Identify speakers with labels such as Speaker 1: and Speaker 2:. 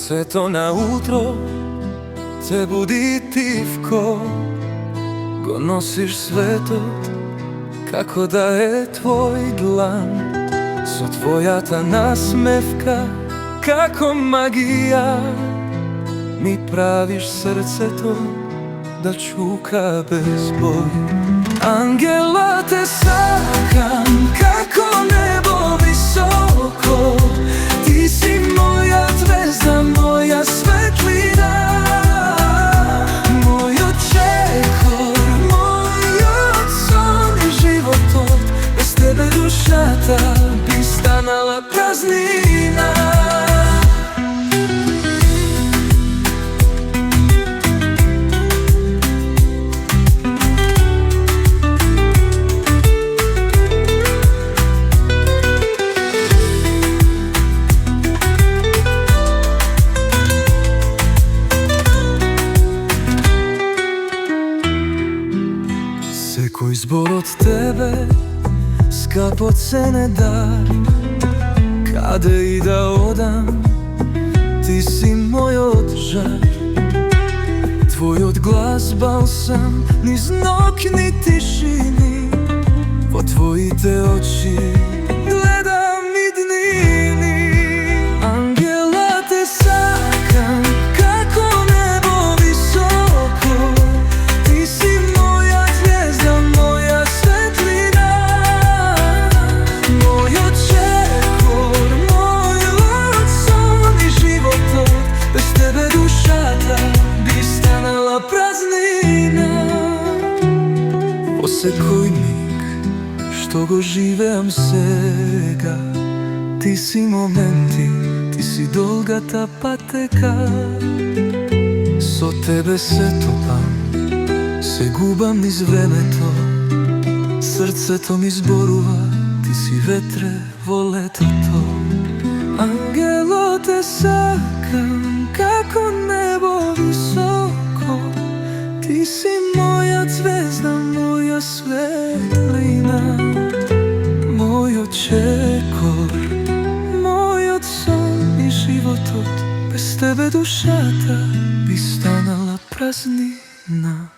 Speaker 1: Sve to na utro te budi tivko, go nosiš sve to kako da je tvoj dlan. So tvoja ta nasmevka kako magija, mi praviš srce to da čuka bez boja. Angela te sakam kako nebo visoko, ti si moja zvezda, moja svetlina, moj očekor, moj son i životot. Bez tebe duša ta bi stanala praznina. Koji zbor od tebe skapocene dar, kade i da odam, ti si moj odžar. Tvoj odglas balsam, niz nokni tišini, po tvoji te oči gledam i dnini. Angela te sakam kako nebo visoko, ti si moja zvijezda, moja svetlina, moj očekor, moj son i životot. Bez tebe duša ta bi stanala praznina. Posekuj mig, što go živem сега, ti si momenti, ti si dolga ta pateka. So tebe se topam, se gubam niz времето, srcето mi zboruva, ti si vetre vo letото. Angelo te sakam kako nebo visoko, ti si moja zvezda, moja svetlina, moj očekor, moj son i životot. Bez tebe duša ta bi stanala praznina.